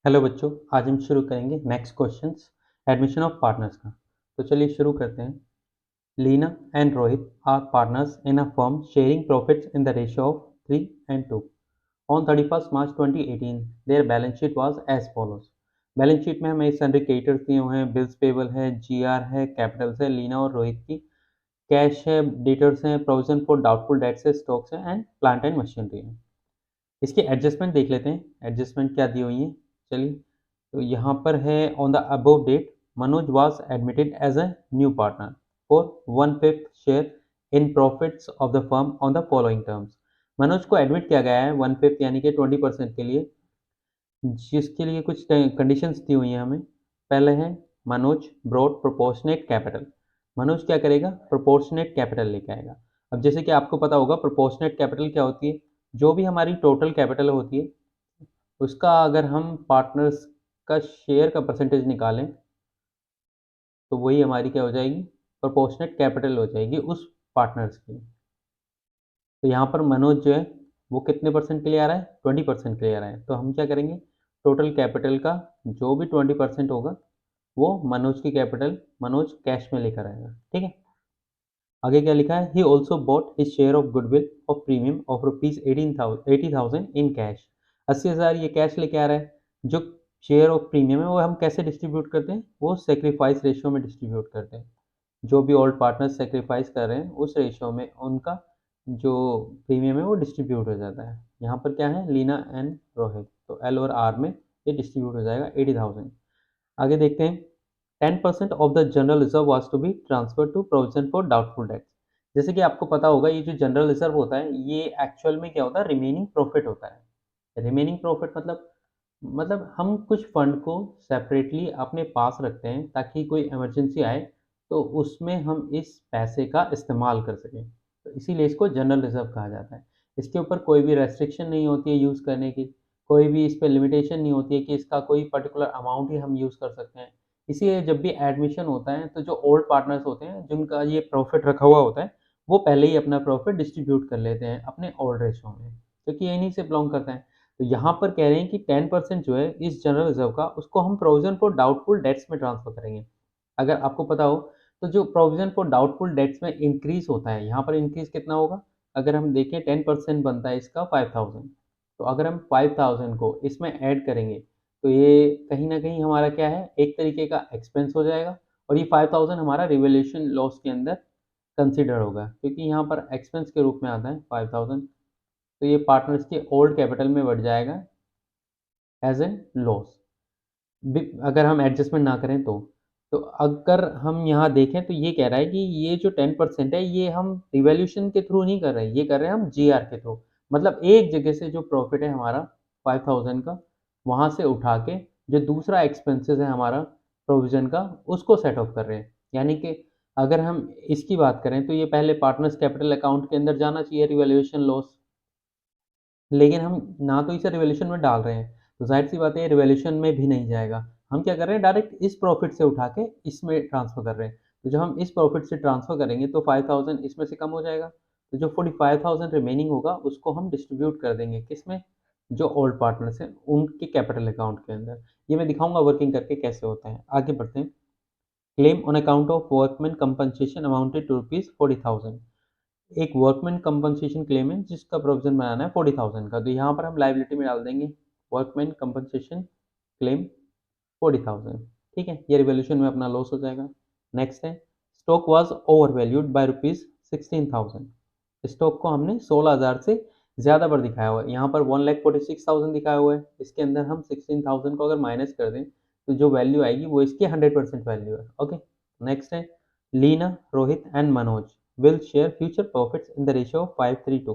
Hello बच्चों, आज हम शुरू करेंगे next questions admission of partners का। तो चलिए शुरू करते हैं। Leena and Rohit are partners in a firm sharing profits in the ratio of 3:2 on 31st March 2018 their balance sheet was as follows. Balance sheet में हमें सन्ड्री क्रेडिटर्स दिए हुए हैं, बिल्स पेबल है, जीआर है, कैपिटल्स है, लीना और रोहित की, कैश है, डेटर्स हैं, प्रोविजन फॉर डाउटफुल डेट्स है, स्टॉक्स है एंड प्लांट एंड मशीनरी है। इसकी एडजस्टमेंट देख लेते हैं, एडजस्टमेंट क्या दी हुई है। चलिए, तो यहाँ पर है on the above date Manoj was admitted as a new partner for 1/5 share in profits of the firm on the following terms. Manoj को एडमिट किया गया है 1/5 यानी कि 20% के लिए, जिसके लिए कुछ कंडीशंस दी हुई हैं हमें। पहले है Manoj brought proportionate capital. Manoj क्या करेगा? प्रोपोर्शनेट कैपिटल लेके आएगा। अब जैसे कि आपको पता होगा प्रोपोर्शनेट कैपिटल क्या होती है, जो भी हमारी टोटल कैपिटल होती है उसका अगर हम पार्टनर्स का शेयर का परसेंटेज निकालें तो वही हमारी क्या हो जाएगी? प्रोपोर्शनेट कैपिटल हो जाएगी उस पार्टनर्स की। तो यहाँ पर मनोज जो है वो कितने परसेंट के लिए आ रहा है? 20% के लिए आ रहा है। तो हम क्या करेंगे, टोटल कैपिटल का जो भी 20% होगा वो मनोज की कैपिटल मनोज कैश में लेकर आएगा। ठीक है, आगे क्या लिखा है? He also bought his share of goodwill of premium of rupees 80,000 in cash. 80,000 ये कैश लेके आ रहा है। जो शेयर ऑफ प्रीमियम है वो हम कैसे डिस्ट्रीब्यूट करते हैं? वो सेक्रीफाइस रेशियो में डिस्ट्रीब्यूट करते हैं। जो भी ओल्ड पार्टनर सेक्रीफाइस कर रहे हैं उस रेशियो में उनका जो प्रीमियम है वो डिस्ट्रीब्यूट हो जाता है। यहाँ पर क्या है? लीना एंड रोहित, तो एल और आर में ये डिस्ट्रीब्यूट हो जाएगा 80,000। आगे देखते हैं। 10% of the general reserve was to be transfer to provision for doubtful debts. जैसे कि आपको पता होगा ये जो जनरल रिजर्व होता है ये एक्चुअल में क्या होता है? रिमेनिंग प्रॉफिट होता है। रिमेनिंग प्रॉफिट मतलब हम कुछ फंड को सेपरेटली अपने पास रखते हैं ताकि कोई इमरजेंसी आए तो उसमें हम इस पैसे का इस्तेमाल कर सकें। तो इसीलिए इसको जनरल रिजर्व कहा जाता है। इसके ऊपर कोई भी रेस्ट्रिक्शन नहीं होती है यूज़ करने की, कोई भी इस पे लिमिटेशन नहीं होती है कि इसका कोई पर्टिकुलर अमाउंट ही हम यूज़ कर सकते हैं। इसीलिए जब भी एडमिशन होता है तो जो ओल्ड पार्टनर्स होते हैं जिनका ये प्रॉफिट रखा हुआ होता है वो पहले ही अपना प्रॉफिट डिस्ट्रीब्यूट कर लेते हैं अपने ओल्ड रेशो में, क्योंकि ये इन्हीं से बिलोंग करता है। तो यहाँ पर कह रहे हैं कि 10% जो है इस जनरल रिजर्व का उसको हम प्रोविजन फॉर डाउटफुल डेट्स में ट्रांसफर करेंगे। अगर आपको पता हो तो जो प्रोविजन फॉर डाउटफुल डेट्स में इंक्रीज होता है, यहाँ पर इंक्रीज कितना होगा? अगर हम देखें 10% बनता है इसका 5,000, तो अगर हम 5,000 को इसमें ऐड करेंगे तो ये कहीं ना कहीं हमारा क्या है, एक तरीके का एक्सपेंस हो जाएगा। और ये 5,000 हमारा रिवैल्यूएशन लॉस के अंदर कंसिडर होगा, क्योंकि यहाँ पर एक्सपेंस के रूप में आता है 5,000। तो ये पार्टनर्स के ओल्ड कैपिटल में बढ़ जाएगा एज एन लॉस, अगर हम एडजस्टमेंट ना करें तो अगर हम यहाँ देखें तो ये कह रहा है कि ये जो 10% है ये हम रिवॉल्यूशन के थ्रू नहीं कर रहे हैं, ये कर रहे हैं हम जीआर के थ्रू। मतलब एक जगह से जो प्रॉफिट है हमारा 5,000 का, वहाँ से उठा के जो दूसरा एक्सपेंसेस है हमारा प्रोविजन का उसको सेट ऑफ कर रहे हैं। यानी कि अगर हम इसकी बात करें तो ये पहले पार्टनर्स कैपिटल अकाउंट के अंदर जाना चाहिए रिवॉल्यूशन लॉस, लेकिन हम ना तो इसे रिवॉल्यूशन में डाल रहे हैं, तो ज़ाहिर-सी बात है ये रिवॉल्यूशन में भी नहीं जाएगा। हम क्या कर रहे हैं, डायरेक्ट इस प्रॉफ़िट से उठा के इसमें ट्रांसफ़र कर रहे हैं। तो जब हम इस प्रॉफ़िट से ट्रांसफ़र करेंगे तो 5,000 इसमें से कम हो जाएगा। तो जो 45,000 रिमेनिंग होगा उसको हम डिस्ट्रीब्यूट कर देंगे किसमें? जो ओल्ड पार्टनर्स हैं उनके कैपिटल अकाउंट के अंदर। ये मैं दिखाऊँगा वर्किंग करके कैसे होता है। आगे बढ़ते हैं। Claim on account of workman compensation amounted to rupees 40,000। एक वर्कमैन कंपनसेशन क्लेम है जिसका प्रोविजन बनाना है 40,000 का, तो यहाँ पर हम लाइबिलिटी में डाल देंगे वर्कमैन कंपनसेशन क्लेम 40,000। ठीक है, ये रिवॉल्यूशन में अपना लॉस हो जाएगा। नेक्स्ट है stock was over valued by rupees 16,000। Stock को हमने 16,000 से ज़्यादा पर दिखाया हुआ है, यहाँ पर 1,46,000 दिखाया हुआ है, इसके अंदर हम 16,000 को अगर माइनस कर दें तो जो वैल्यू आएगी वो इसकी 100% वैल्यू है। ओके, नेक्स्ट है Leena, Rohit and Manoj will share future profits in the ratio of 5:3।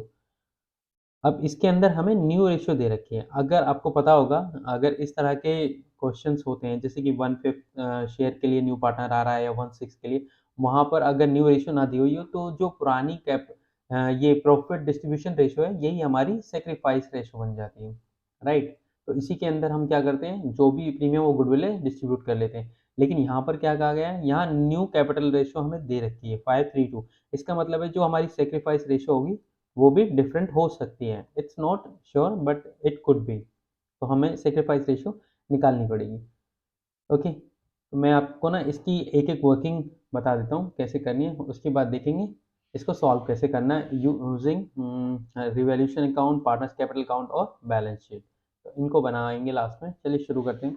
अब इसके अंदर हमें न्यू रेशियो दे रखी है। अगर आपको पता होगा, अगर इस तरह के क्वेश्चंस होते हैं जैसे कि 1/5 शेयर के लिए न्यू पार्टनर आ रहा है या 1/6 के लिए, वहाँ पर अगर न्यू रेशियो ना दी हुई हो तो जो पुरानी ये प्रॉफिट डिस्ट्रीब्यूशन रेशियो है यही हमारी सेक्रीफाइस रेशियो बन जाती है, राइट? तो इसी के अंदर हम क्या करते हैं, जो भी प्रीमियम वो गुडविल है डिस्ट्रीब्यूट कर लेते हैं। लेकिन यहाँ पर क्या कहा गया है, यहाँ न्यू कैपिटल रेशियो हमें दे रखी है 5:3। इसका मतलब है जो हमारी सेक्रीफाइस रेशियो होगी वो भी डिफरेंट हो सकती है। It's not sure but it could be. तो हमें सेक्रीफाइस रेशियो निकालनी पड़ेगी। ओके, तो मैं आपको ना इसकी एक एक वर्किंग बता देता हूँ कैसे करनी है, उसके बाद देखेंगे इसको सॉल्व कैसे करना है using revaluation account, partners capital account और बैलेंस शीट। तो इनको बनाएंगे लास्ट में। चलिए शुरू करते हैं।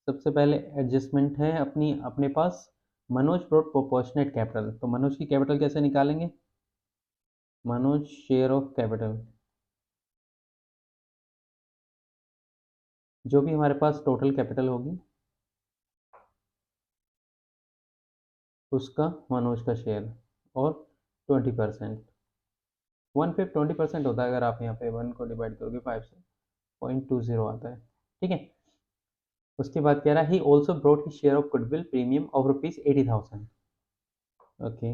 सबसे पहले एडजस्टमेंट है अपने पास मनोज ब्रॉट प्रोपोर्शनेट कैपिटल। तो मनोज की कैपिटल कैसे निकालेंगे? मनोज शेयर ऑफ कैपिटल, जो भी हमारे पास टोटल कैपिटल होगी उसका मनोज का शेयर और 20%। 1/5 20% होता है। अगर आप यहाँ पे 1 को डिवाइड करोगे 5 से 0.20 आता है। ठीक है। उसके बाद कह रहा है he also brought his share of goodwill premium of ₹80,000। Okay,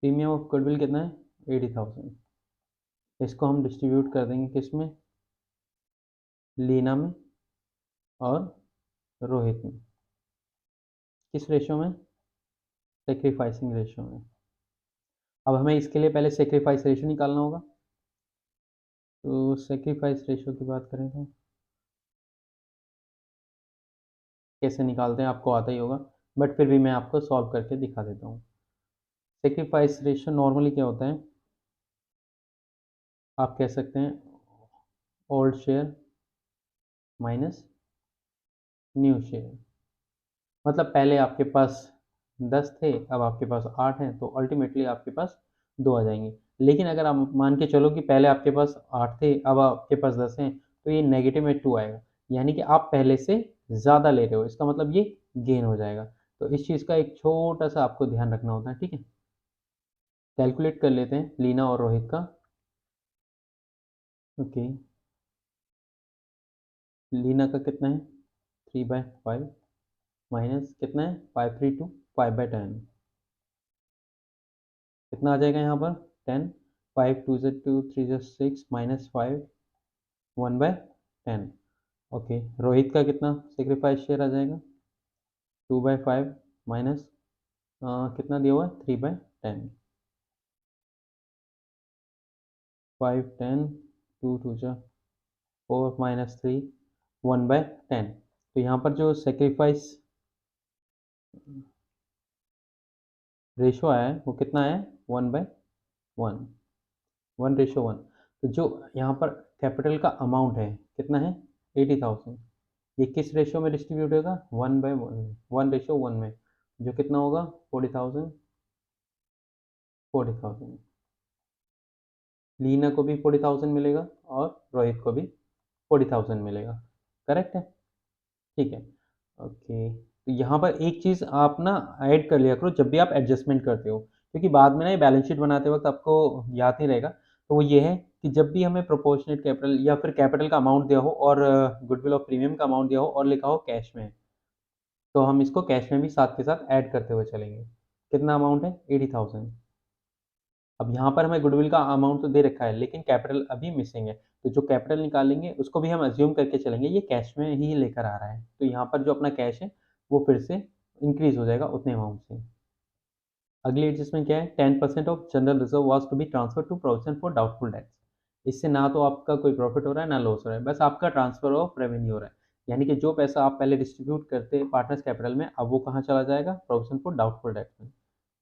premium of goodwill कितना है? 80,000। इसको हम डिस्ट्रीब्यूट कर देंगे किस में? लीना में और रोहित में। किस रेशो में? सेक्रीफाइसिंग रेशो में। अब हमें इसके लिए पहले सेक्रीफाइस रेशो निकालना होगा। तो सेक्रीफाइस रेशो की बात करें तो कैसे निकालते हैं आपको आता ही होगा, बट फिर भी मैं आपको सॉल्व करके दिखा देता हूँ। सेक्रीफाइस रेशो नॉर्मली क्या होता है? आप कह सकते हैं old share minus new share. मतलब पहले आपके पास 10 थे, अब आपके पास 8 हैं, तो अल्टीमेटली आपके पास 2 आ जाएंगे। लेकिन अगर आप मान के चलो कि पहले आपके पास 8 थे, अब आपके पास 10 हैं, तो ये नेगेटिव में 2 आएगा। यानी कि आप पहले से ज़्यादा ले रहे हो, इसका मतलब ये गेन हो जाएगा। तो इस चीज़ का एक छोटा सा आपको ध्यान रखना होता है। ठीक है, कैलकुलेट कर लेते हैं लीना और रोहित का। ओके, लीना का कितना है? 3/5 माइनस कितना है? 532 5/10। कितना आ जाएगा यहाँ पर? 10। 5 2 ज़ 2 3 ज़ 6 माइनस 5 1/10। ओके, रोहित का कितना सेक्रीफाइस शेयर आ जाएगा? 2/5 माइनस कितना दिया हुआ है? 3/10। 5 10 2 2 ज़ 4 माइनस 3 1/10। तो यहाँ पर जो सेक्रीफाइस रेशो आया है वो कितना है? 1/1, 1:1। तो जो यहाँ पर कैपिटल का अमाउंट है कितना है? 80,000। ये किस रेशो में डिस्ट्रीब्यूट होगा? 1/1, 1:1 में, जो कितना होगा? 40,000। 40,000 लीना को भी 40,000 मिलेगा और रोहित को भी 40,000 मिलेगा। करेक्ट है? ठीक है। ओके, तो यहाँ पर एक चीज़ आप ना ऐड कर लिया करो जब भी आप एडजस्टमेंट करते हो, क्योंकि बाद में ना ये बैलेंस शीट बनाते वक्त आपको याद नहीं रहेगा। तो वो ये है कि जब भी हमें प्रोपोर्शनेट कैपिटल या फिर कैपिटल का अमाउंट दिया हो और गुडविल ऑफ प्रीमियम का अमाउंट दिया हो और लिखा हो कैश में, तो हम इसको कैश में भी साथ के साथ ऐड करते हुए चलेंगे। कितना अमाउंट है? 80,000। अब यहाँ पर हमें गुडविल का अमाउंट तो दे रखा है लेकिन कैपिटल अभी मिसिंग है। तो जो कैपिटल निकालेंगे उसको भी हम अज्यूम करके चलेंगे ये कैश में ही लेकर आ रहा है। तो यहाँ पर जो अपना कैश है वो फिर से इंक्रीज हो जाएगा उतने अमाउंट से। अगली एडजस्टमेंट क्या है? 10% of general reserve was to be transfer to provision for doubtful debts. इससे ना तो आपका कोई प्रॉफिट हो रहा है ना लॉस हो रहा है, बस आपका ट्रांसफर ऑफ रेवेन्यू हो रहा है। यानी कि जो पैसा आप पहले डिस्ट्रीब्यूट करते पार्टनर्स कैपिटल में, अब वो कहाँ चला जाएगा? प्रोविजन फॉर डाउटफुल डेट्स में।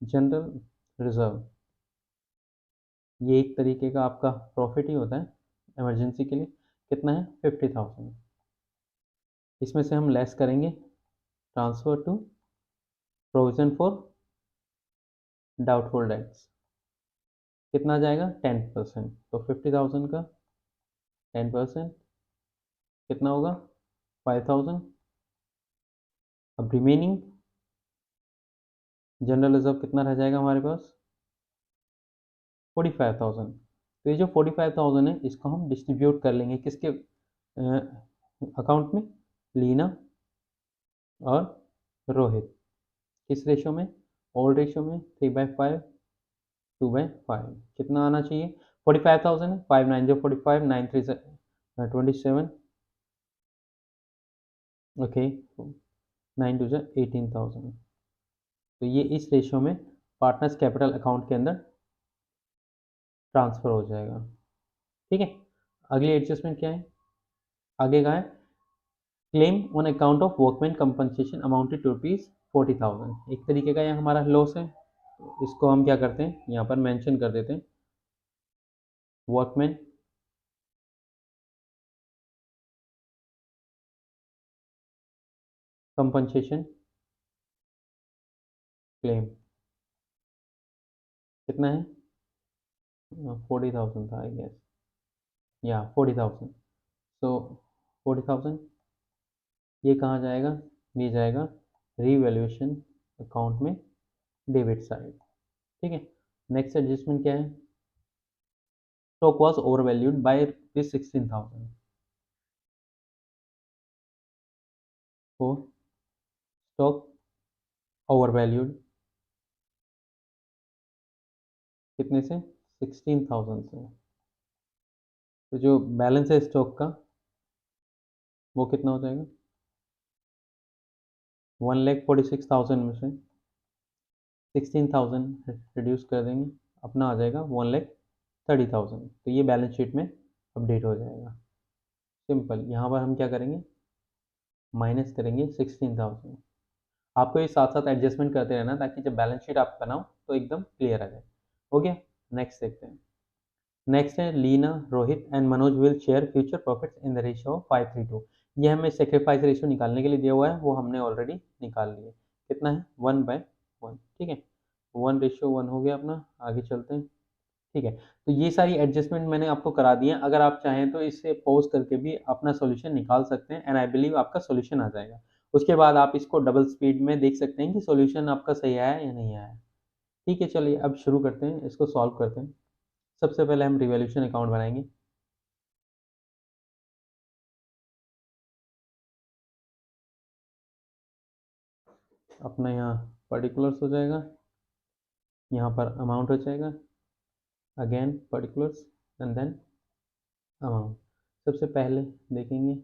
जनरल रिजर्व ये एक तरीके का आपका प्रॉफिट ही होता है इमरजेंसी के लिए। कितना है? 50,000। इसमें से हम लेस करेंगे transfer to provision for doubtful debts. कितना जाएगा? 10%। तो 50,000 का 10% कितना होगा? 5,000। अब रिमेनिंग जनरल रिजर्व कितना रह जाएगा हमारे पास? 45,000। तो ये जो 45,000 है इसको हम डिस्ट्रीब्यूट कर लेंगे किसके अकाउंट में? लीना और रोहित। किस रेशो में? ओल्ड रेशो में। 3/5 2/5। कितना आना चाहिए? 45,000 है। 5 9 जो 45, 9 3 27। ओके, 9 2 18,000। तो ये इस रेशो में पार्टनर्स कैपिटल अकाउंट के अंदर ट्रांसफ़र हो जाएगा। ठीक है। अगली एडजस्टमेंट क्या है, आगे का है claim on account of workman compensation amounted to ₹40,000। एक तरीके का यह हमारा लॉस है, तो इसको हम क्या करते हैं यहाँ पर मेंशन कर देते हैं, वर्कमैन कंपनसेशन क्लेम कितना है, 40,000 था आई गेस, या 40,000। सो 40,000 ये कहाँ जाएगा, ये जाएगा रीवैल्यूएशन अकाउंट में, डेबिट साइड। ठीक है। नेक्स्ट एडजस्टमेंट क्या है, stock was over valued bye ₹16,000। तो स्टॉक ओवर वैल्यूड कितने से, 16,000 से। तो जो बैलेंस है स्टॉक का वो कितना हो जाएगा, 1,46,000 में से 16,000 रिड्यूस कर देंगे, अपना आ जाएगा 1,30,000। तो ये बैलेंस शीट में अपडेट हो जाएगा। सिंपल, यहाँ पर हम क्या करेंगे, माइनस करेंगे 16,000। आपको ये साथ साथ एडजस्टमेंट करते रहना ताकि जब बैलेंस शीट आप बनाओ तो एकदम क्लियर आ जाए। हो गया। नेक्स्ट देखते हैं। नेक्स्ट है Leena, Rohit and Manoj will share future profits in the ratio 5:3:2। ये हमें सेक्रीफाइस रेशियो निकालने के लिए दिया हुआ है, वो हमने ऑलरेडी निकाल लिया। कितना है, 1/1। ठीक है, 1:1 हो गया अपना। आगे चलते हैं। ठीक है, तो ये सारी एडजस्टमेंट मैंने आपको करा दी है। अगर आप चाहें तो इसे पॉज करके भी अपना सॉल्यूशन निकाल सकते हैं, एंड आई बिलीव आपका सॉल्यूशन आ जाएगा। उसके बाद आप इसको डबल स्पीड में देख सकते हैं कि सॉल्यूशन आपका सही आया या नहीं आया। ठीक है, चलिए अब शुरू करते हैं, इसको सॉल्व करते हैं। सबसे पहले हम रिवॉल्यूशन अकाउंट बनाएंगे। अपना यहाँ पर्टिकुलर्स हो जाएगा, यहाँ पर अमाउंट हो जाएगा, again particulars and then amount. सबसे पहले देखेंगे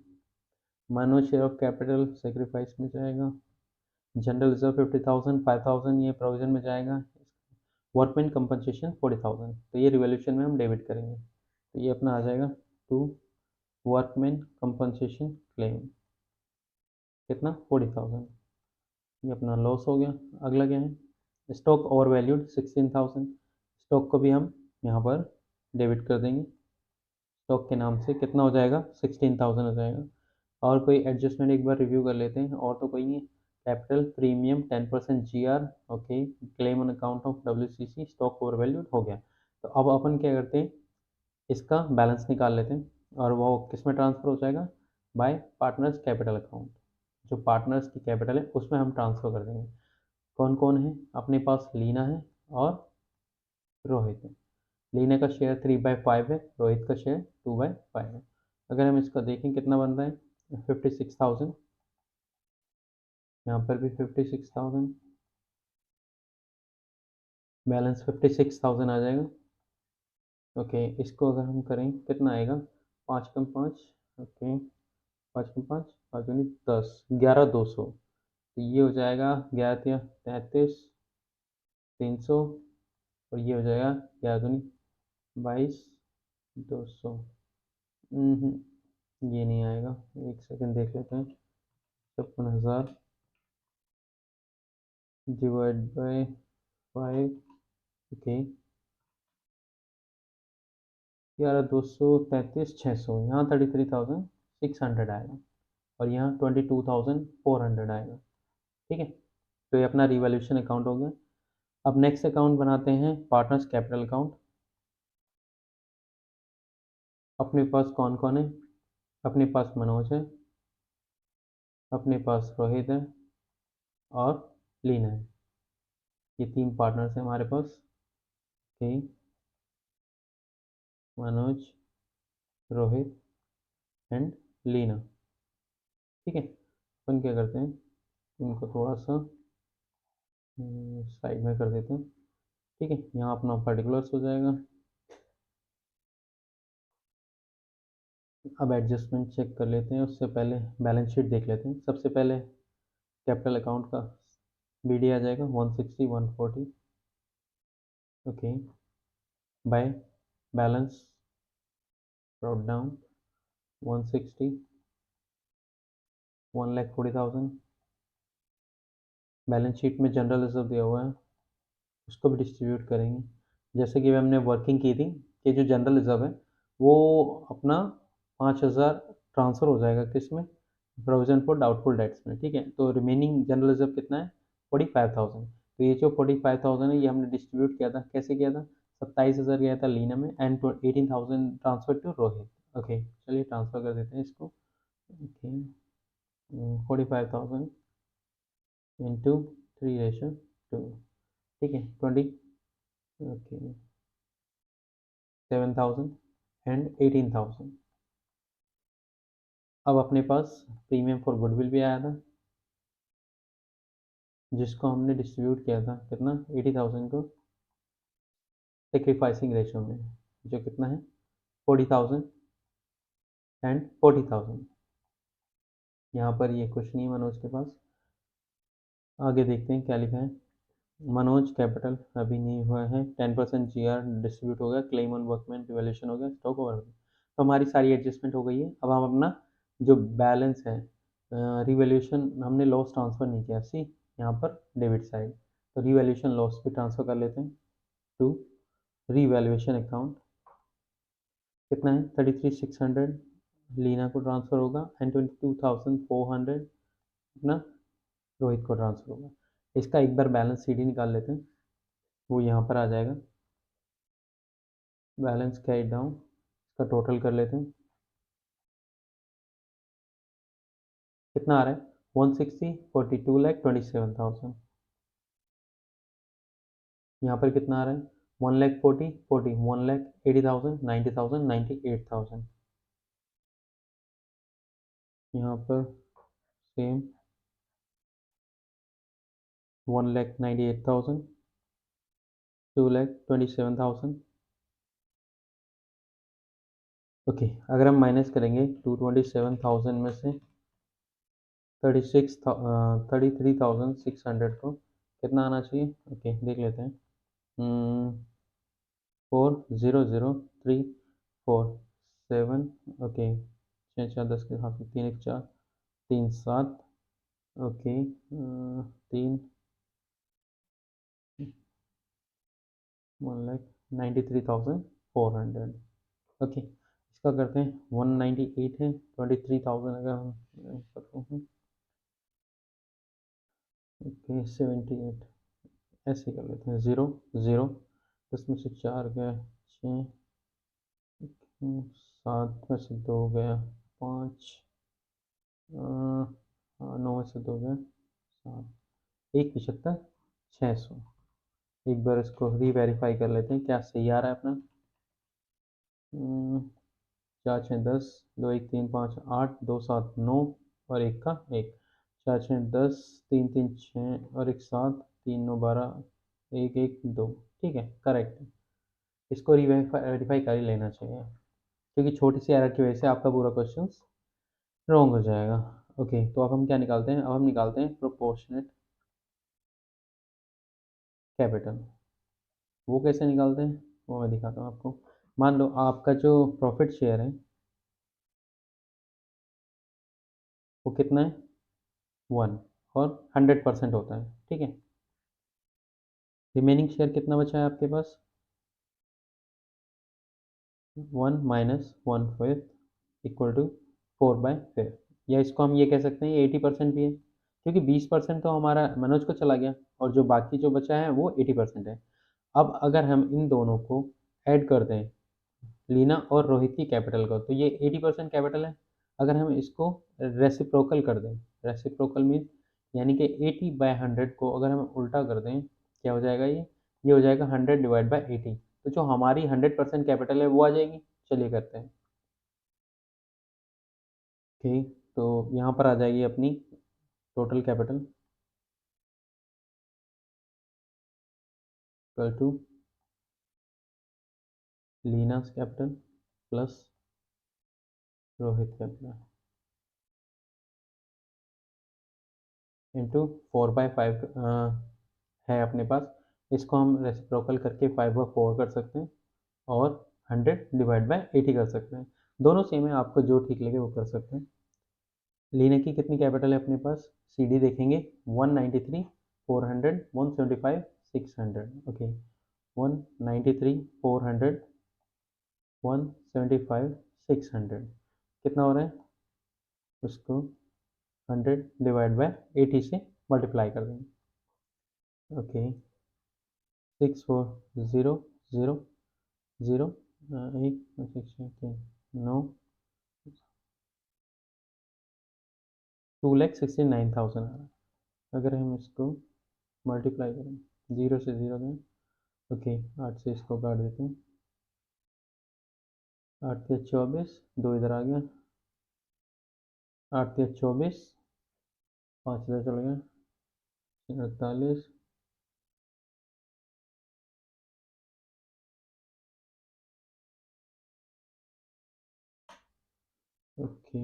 Manoj share of capital sacrifice में जाएगा, जनरल रिजर्व 50,000, 5,000 ये प्रोविजन में जाएगा, वर्कमैन कंपनसेशन 40,000 तो ये रिवॉल्यूशन में हम डेबिट करेंगे। तो ये अपना आ जाएगा टू वर्कमैन कंपनसेशन क्लेम, कितना 40,000। ये अपना लॉस हो गया। अगला क्या है, स्टॉक ओवर वैल्यूड 16,000। स्टॉक को भी हम यहाँ पर डेबिट कर देंगे, स्टॉक के नाम से कितना हो जाएगा, 16,000 हो जाएगा। और कोई एडजस्टमेंट एक बार रिव्यू कर लेते हैं, और तो कोई नहीं। Capital premium 10% GR, okay, claim on account of WCC, stock over valued हो गया। तो अब अपन क्या करते हैं, इसका बैलेंस निकाल लेते हैं, और वो किस में ट्रांसफ़र हो जाएगा, बाय पार्टनर्स कैपिटल अकाउंट। जो पार्टनर्स की कैपिटल है उसमें हम ट्रांसफ़र कर देंगे। कौन कौन है अपने पास, लीना है और रोहित है। लीना का शेयर 3/5 है, रोहित का शेयर 2/5 है। अगर हम इसका देखें कितना बन रहा है, 56,000, यहाँ पर भी 56,000, बैलेंस 56,000 आ जाएगा। ओके, इसको अगर हम करें कितना आएगा, 5 कम 5, ओके, 5 कम 5, 5 दूनी 10, 11,200। तो ये हो जाएगा 11 33 300, और ये हो जाएगा 11 दूनी 22 200। ये नहीं आएगा, एक सेकंड देख लेते हैं। 56,000 डिवाइड बाय 5, ओके, 11,233 यहाँ 33,600 आएगा, और यहाँ 22,400 आएगा। ठीक है, तो ये अपना रिवॉल्यूशन अकाउंट हो गया। अब नेक्स्ट अकाउंट बनाते हैं पार्टनर्स कैपिटल अकाउंट। अपने पास कौन कौन है, अपने पास मनोज है, अपने पास रोहित है, और लीना है। ये 3 पार्टनर्स हैं हमारे पास। Okay, Manoj, Rohit and Leena. ठीक है, अपन क्या करते हैं, इनको थोड़ा सा साइड में कर देते हैं। ठीक है, यहाँ अपना पर्टिकुलर्स हो जाएगा। अब एडजस्टमेंट चेक कर लेते हैं, उससे पहले बैलेंस शीट देख लेते हैं। सबसे पहले कैपिटल अकाउंट का BD आ जाएगा 160 140, okay, by balance brought down 160, 1,40,000। Balance sheet में जनरल रिजर्व दिया हुआ है, उसको भी डिस्ट्रीब्यूट करेंगे। जैसे कि हमने वर्किंग की थी कि जो जनरल रिजर्व है वो अपना 5,000 ट्रांसफ़र हो जाएगा किस में, प्रोविजन फॉर डाउटफुल डेट्स में, ठीक है। तो रिमेनिंग जनरल रिजर्व कितना है, 45,000। तो ये जो 45,000 है ये हमने डिस्ट्रीब्यूट किया था, कैसे किया था, 27,000 गया था लीना में and 18,000 transfer to Rohit. Okay चलिए ट्रांसफ़र कर देते हैं इसको। ओके 45,000 इंटू 3/2, ठीक है 20, ओके 7,000 एंड 18,000। अब अपने पास प्रीमियम फॉर गुडविल भी आया था, जिसको हमने डिस्ट्रीब्यूट किया था कितना, 80,000 को सेक्रीफाइसिंग रेशो में, जो कितना है 40,000 एंड 40,000। यहाँ पर ये कुछ नहीं मनोज के पास। आगे देखते हैं क्या लिखा है। मनोज कैपिटल अभी नहीं हुआ है, 10% GR डिस्ट्रीब्यूट हो गया, क्लेम ऑन वर्कमैन रिवैल्यूएशन हो गया, स्टॉक ओवर। तो हमारी सारी एडजस्टमेंट हो गई है। अब हम अपना जो बैलेंस है रिवैल्यूएशन हमने लॉस ट्रांसफ़र नहीं किया, सी यहाँ पर डेबिट साइड, तो रिवैल्यूएशन लॉस भी ट्रांसफ़र कर लेते हैं टू रिवैल्यूएशन अकाउंट। कितना है 33,600 लीना को ट्रांसफ़र होगा एंड 22,400 अपना रोहित को ट्रांसफ़र होगा। इसका एक बार बैलेंस शीट ही निकाल लेते हैं, वो यहाँ पर आ जाएगा। बैलेंस कैरी डाउन, इसका टोटल कर लेते हैं, कितना आ रहा है 160, 42,27,000। यहाँ पर कितना आ रहा है 1,40,40, 1,80,000, 90,000, 98,000। यहाँ पर सेम 1,98,000, 2,27,000। ओके अगर हम माइनस करेंगे 227,000 में से 33,600 को, कितना आना चाहिए, ओके देख लेते हैं। 4,0,0,3,4,7, ओके 6 4 10 के हाथ में 3 1 4 3 7, ओके 3 1,93,400। ओके इसका करते हैं 198 है, 23,000 अगर हम करते हैं, ओके 78, ऐसे कर लेते हैं 0 0, 10 में से 4 गया 6, 7 में से 2 गया 5, 9 में से 2 गया 7, 1,75, 600। एक बार इसको रीवेरीफाई कर लेते हैं क्या सही आ रहा है अपना। 4 6 10, 2 1 3 5 8, 2 7 9 और 1 का 1, 4 6 10, 3 3 6 और 1 7, 3 9 12, 1 1 2, ठीक है करेक्ट है। इसको रीवेरीफाई कर ही लेना चाहिए, क्योंकि छोटी सी एरर की वजह से आपका पूरा क्वेश्चन रॉन्ग हो जाएगा। ओके तो अब हम क्या निकालते हैं, अब हम निकालते हैं प्रोपोर्शनेट कैपिटल। वो कैसे निकालते हैं वो मैं दिखाता हूँ आपको। मान लो आपका जो प्रॉफिट शेयर है वो कितना है 1 और 100% होता है, ठीक है। रिमेनिंग शेयर कितना बचा है आपके पास 1 माइनस 1/5 इक्वल टू 4/5, या इसको हम ये कह सकते हैं ये 80% भी है, क्योंकि 20% तो हमारा मनोज को चला गया और जो बाकी जो बचा है वो 80% है। अब अगर हम इन दोनों को ऐड कर दें लीना और रोहित की कैपिटल को, तो ये 80% कैपिटल है। अगर हम इसको रेसिप्रोकल कर दें, रेसिप्रोकल मीन यानी कि 80/100 को अगर हम उल्टा कर दें क्या हो जाएगा ये हो जाएगा 100/80। तो जो हमारी 100% कैपिटल है वो आ जाएगी। चलिए करते हैं, ठीक तो यहाँ पर आ जाएगी अपनी total capital equal to Leena's capital plus Rohit capital into 4/5 है अपने पास। इसको हम रेसिप्रोकल करके 5/4 कर सकते हैं और 100/80 कर सकते हैं। दोनों सेम है, आपको जो ठीक लगे वो कर सकते हैं। लीना की कितनी कैपिटल है अपने पास, CD देखेंगे 193, 400, 175, 600। ओके, 193, 400, 175, 600 कितना हो रहा है, उसको 100 डिवाइड बाय 80 से मल्टीप्लाई कर देंगे। ओके, 6400 एक 9, 2,69,000 आ रहा है। अगर हम इसको मल्टीप्लाई करें, जीरो से जीरो दें, ओके 8 से इसको काट देते हैं, 8 से 24, 2 इधर आ गया, 8 से 24, 5 इधर चल गया, 48, ओके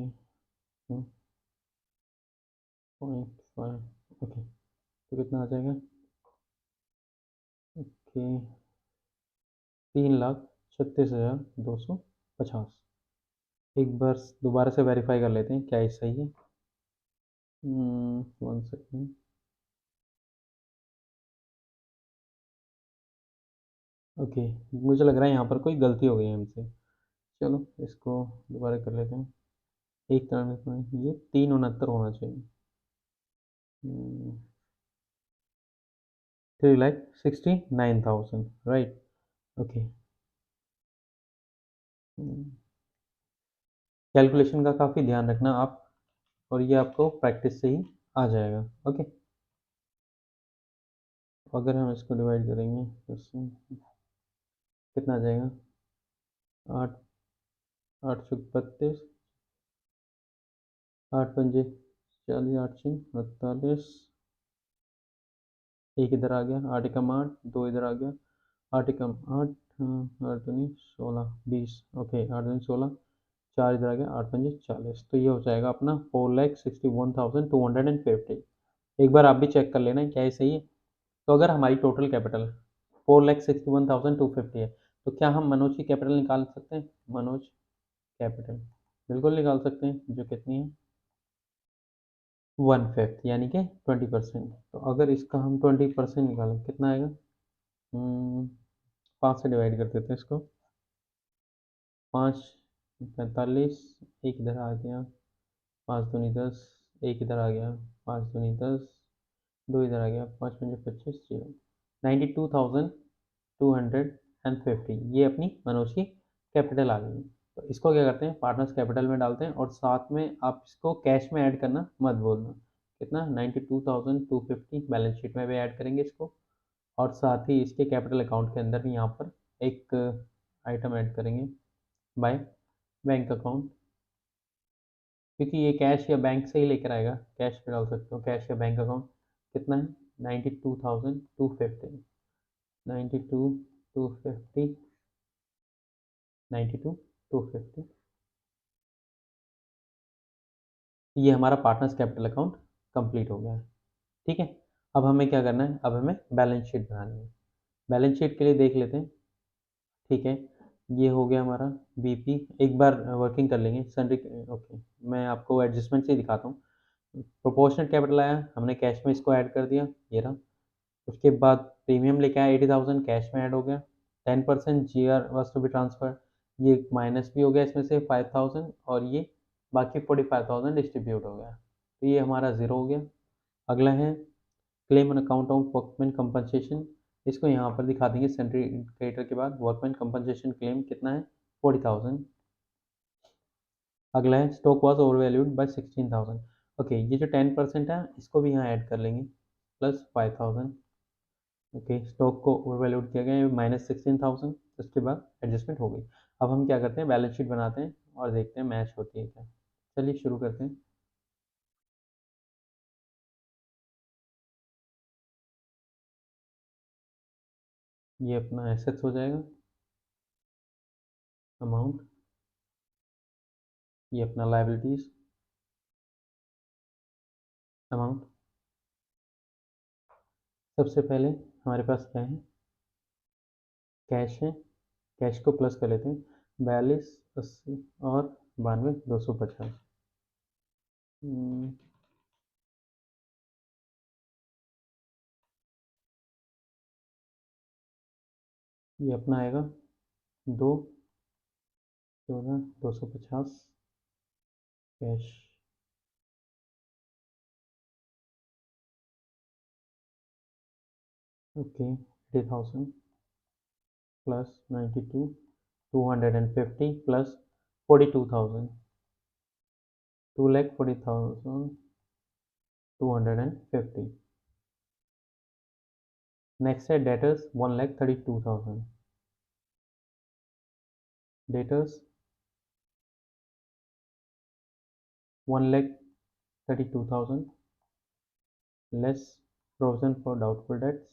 0.5, ओके तो कितना आ जाएगा, ओके 3,36,250। एक बार दोबारा से वेरीफाई कर लेते हैं क्या ये सही है। 1 सेकेंड, ओके मुझे लग रहा है यहाँ पर कोई गलती हो गई है हमसे। चलो इसको दोबारा कर लेते हैं। एक तरह में ये 369 होना चाहिए। 3,69,000 राइट। ओके, कैलकुलेशन का काफ़ी ध्यान रखना आप, और ये आपको प्रैक्टिस से ही आ जाएगा। ओके, अगर हम इसको डिवाइड करेंगे तो कितना आ जाएगा, 8, 8 से 32, 8 पंजे 40, 8 से 48, एक इधर आ गया, 8 एकम 8, 2 इधर आ गया, 8 एकम 8, 8 दूनी 16, 20, ओके 8 दूनी 16, 4 इधर आ गया, 8 पंजे 40, तो ये हो जाएगा अपना 4,61,250। एक बार आप भी चेक कर लेना क्या ये सही है। तो अगर हमारी टोटल कैपिटल 4,61,250 है, तो क्या हम मनोज की कैपिटल निकाल सकते हैं, मनोज कैपिटल बिल्कुल निकाल सकते हैं, जो कितनी है 1/5 यानी कि 20%। तो अगर इसका हम 20% निकालें कितना आएगा, 5 से डिवाइड कर देते हैं इसको, 5, 45, एक इधर आ गया, 5 दूनी 10, एक इधर आ गया, 5 दूनी 10, 2 इधर आ गया, 5 पंजे 25, 0, 92,250 ये अपनी मनोज की कैपिटल आ गई। तो इसको क्या करते हैं, पार्टनर्स कैपिटल में डालते हैं, और साथ में आप इसको कैश में ऐड करना मत भूलना। कितना, 92,250 बैलेंस शीट में भी ऐड करेंगे इसको, और साथ ही इसके कैपिटल अकाउंट के अंदर भी यहाँ पर एक आइटम ऐड करेंगे बाय बैंक अकाउंट, क्योंकि ये कैश या बैंक से ही लेकर आएगा, कैश पे डाल सकते हो, कैश या बैंक अकाउंट। कितना है, 92,250, 92,250, 92,250, ये हमारा पार्टनर्स कैपिटल अकाउंट कंप्लीट हो गया है। ठीक है, अब हमें क्या करना है, अब हमें बैलेंस शीट बनानी है। बैलेंस शीट के लिए देख लेते हैं। ठीक है, ये हो गया हमारा बीपी, एक बार वर्किंग कर लेंगे सन्ड्री। ओके, मैं आपको एडजस्टमेंट से दिखाता हूँ। प्रोपोर्शनल कैपिटल आया, हमने कैश में इसको ऐड कर दिया, ये रहा। उसके बाद प्रीमियम लेके आया 80,000, कैश में ऐड हो गया। 10% GR was to be transfer, ये माइनस भी हो गया इसमें से 5,000, और ये बाकी 45,000 डिस्ट्रीब्यूट हो गया, तो ये हमारा ज़ीरो हो गया। अगला है claim on account of workman compensation, इसको यहाँ पर दिखा देंगे सेंट्री क्रेडिटर के बाद। वर्कमैन कंपनसेशन क्लेम कितना है, 40,000। अगला है stock was over valued by 16,000। Okay, ये जो 10% है इसको भी यहाँ ऐड कर लेंगे, प्लस 5,000। ओके, स्टॉक को ओवर वैल्यूड किया गया है -16,000, उसके बाद एडजस्टमेंट हो गई। अब हम क्या करते हैं, बैलेंस शीट बनाते हैं और देखते हैं मैच होती है क्या। चलिए शुरू करते हैं। ये अपना एसेट्स हो जाएगा, अमाउंट, ये अपना लाइबिलिटीज, अमाउंट। सबसे पहले हमारे पास क्या है, कैश है, कैश को प्लस कर लेते हैं, 42 80 और 92 250। ये अपना आएगा 2 14 250 cash. Okay 80,000 plus 92 250 plus 42,000 2,40,250। Next है debtors 1,32,000। Debtors 1,32,000 less provision for doubtful debts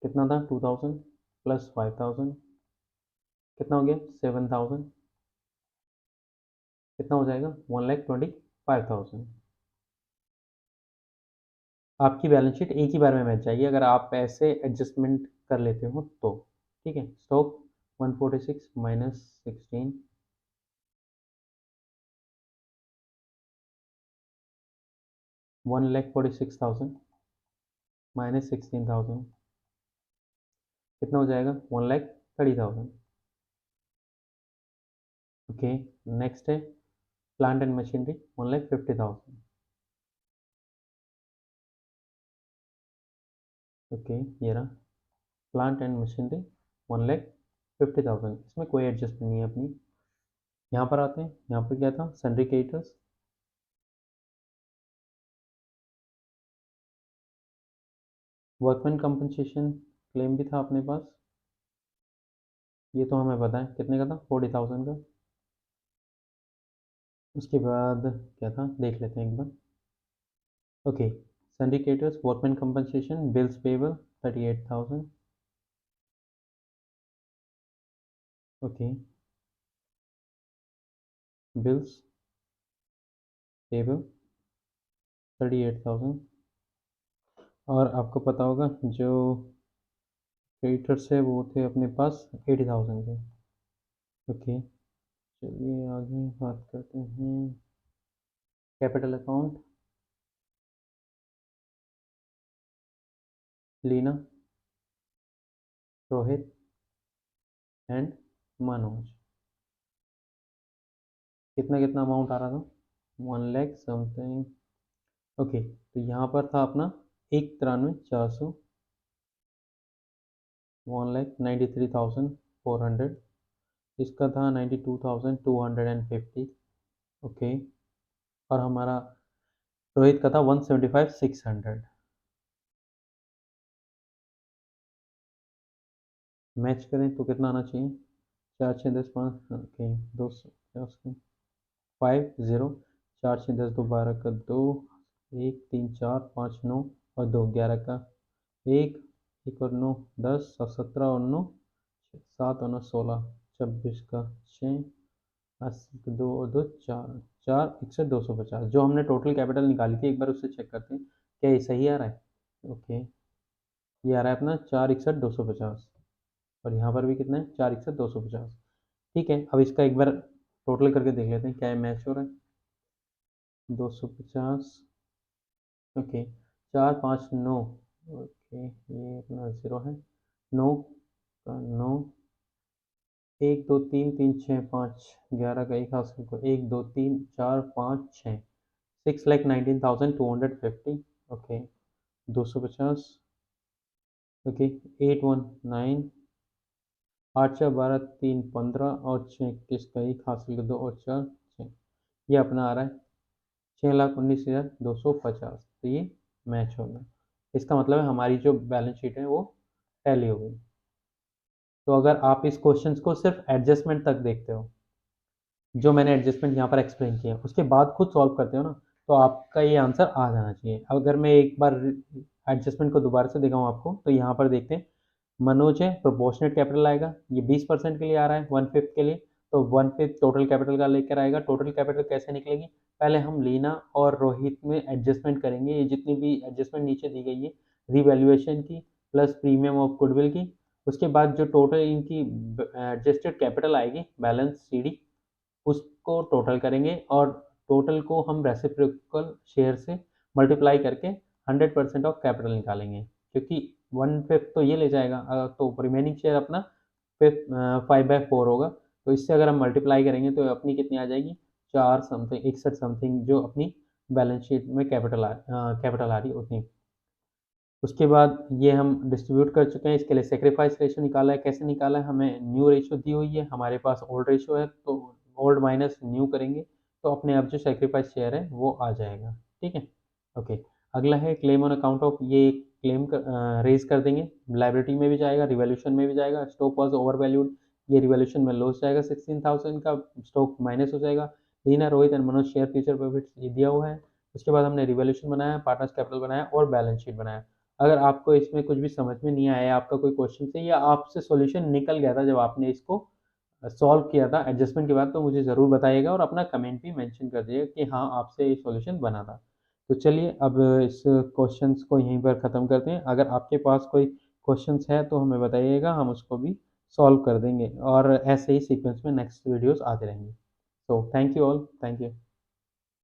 कितना था 2,000 प्लस 5,000 कितना हो गया 7,000 कितना हो जाएगा 1,25,000। आपकी बैलेंस शीट एक ही बार में मैच जाएगी अगर आप ऐसे एडजस्टमेंट कर लेते हो तो। ठीक है स्टॉक 146 माइनस 16 1,46,000 माइनस 16,000 कितना हो जाएगा 1,30,000। ओके नेक्स्ट है प्लांट एंड मशीनरी 1,50,000। ओके ये रहा प्लांट एंड मशीनरी 1,50,000। इसमें कोई एडजस्टमेंट नहीं है अपनी। यहाँ पर आते हैं यहाँ पर क्या था sundry creditors workman compensation claim भी था अपने पास। ये तो हमें पता है कितने का था 40,000 का। उसके बाद क्या था देख लेते हैं एक बार। Okay sundry creditors workman compensation bills payable 38,000। Okay bills payable 38,000। और आपको पता होगा जो क्रेडिटर्स है वो थे अपने पास 80,000 के। ओके चलिए आगे बात करते हैं capital account. Leena Rohit and Manoj कितना कितना अमाउंट आ रहा था 1 लाख समथिंग। ओके तो यहाँ पर था अपना 1,93,400 1,93,400। इसका था 92,250। ओके और हमारा रोहित का था 175,600। मैच करें तो कितना आना चाहिए 4 6 10 5 ओके 250 5 0 4 6 10 2 12 का 2 1 3 4 5 9 और 2 11 का 1 1 और 9 10 और 17 और 9 7 और 9 16 26 का 6 80 का 2 और 2 4 4 61 250 जो हमने टोटल कैपिटल निकाली थी एक बार उससे चेक करते हैं क्या ये सही आ रहा है। ओके ये आ रहा है अपना 4 61 250 और यहाँ पर भी कितना है 4 61 250। ठीक है अब इसका एक बार टोटल करके देख लेते हैं क्या ये मैच हो रहा है 250। ओके 4 5 9 ओके ये अपना 0 है 9 का 9 1 2 3 3 6 5 11 का एक हासिल को 1 2 3 4 5 6 6,19,250। ओके 250। ओके 8 1 9 8 4 12 3 15 और 6 21 का एक हासिल का 2 और 4 6 ये अपना आ रहा है 6,19,250। तो ये मैच हो गया। इसका मतलब है हमारी जो बैलेंस शीट है वो टैली हो गई। तो अगर आप इस क्वेश्चन को सिर्फ एडजस्टमेंट तक देखते हो जो मैंने एडजस्टमेंट यहाँ पर एक्सप्लेन किया उसके बाद खुद सॉल्व करते हो ना तो आपका ये आंसर आ जाना चाहिए। अगर मैं एक बार एडजस्टमेंट को दोबारा से दिखाऊँ आपको तो यहाँ पर देखते हैं मनोज है प्रोपोर्शनेट कैपिटल आएगा ये 20% के लिए आ रहा है 1/5 के लिए तो 1/5 टोटल कैपिटल का लेकर आएगा। टोटल कैपिटल कैसे निकलेगी पहले हम लीना और रोहित में एडजस्टमेंट करेंगे। ये जितनी भी एडजस्टमेंट नीचे दी गई है रिवैल्यूएशन की प्लस प्रीमियम ऑफ गुडविल की उसके बाद जो टोटल इनकी एडजस्टेड कैपिटल आएगी बैलेंस सीडी उसको टोटल करेंगे और टोटल को हम रेसिप्रोकल शेयर से मल्टीप्लाई करके 100% ऑफ कैपिटल निकालेंगे, क्योंकि 1/5 तो ये ले जाएगा, तो रिमेनिंग शेयर अपना 5/4 होगा। तो इससे अगर हम मल्टीप्लाई करेंगे तो अपनी कितनी आ जाएगी, 4 समथिंग 61 समथिंग जो अपनी बैलेंस शीट में कैपिटल आ रही उतनी। उसके बाद ये हम डिस्ट्रीब्यूट कर चुके हैं, इसके लिए सेक्रीफाइस रेशियो निकाला है। कैसे निकाला है, हमें न्यू रेशियो दी हुई है, हमारे पास ओल्ड रेशियो है, तो ओल्ड माइनस न्यू करेंगे तो अपने आप जो सेक्रीफाइस शेयर है वो आ जाएगा। ठीक है, ओके। अगला है क्लेम ऑन अकाउंट ऑफ, ये क्लेम रेज कर देंगे, लाइबिलिटी में भी जाएगा, रिवॉल्यूशन में भी जाएगा। स्टॉक वॉज ओवर वैल्यूड, ये रिवॉल्यूशन में लॉस जाएगा 16,000 का, स्टॉक माइनस हो जाएगा। Leena, Rohit and Manoj share future profit ये दिया हुआ है। उसके बाद हमने रिवॉल्यूशन बनाया, पार्टनर्स कैपिटल बनाया और बैलेंस शीट बनाया। अगर आपको इसमें कुछ भी समझ में नहीं आया, आपका कोई क्वेश्चन है या आपसे सॉल्यूशन निकल गया था जब आपने इसको सॉल्व किया था एडजस्टमेंट के बाद, तो मुझे ज़रूर बताइएगा और अपना कमेंट भी मेंशन कर दीजिएगा कि हाँ आपसे ये सॉल्यूशन बना था। तो चलिए अब इस क्वेश्चंस को यहीं पर ख़त्म करते हैं। अगर आपके पास कोई क्वेश्चंस है तो हमें बताइएगा, हम उसको भी सॉल्व कर देंगे और ऐसे ही सीक्वेंस में नेक्स्ट वीडियोस आते रहेंगे। तो thank you all, thank you.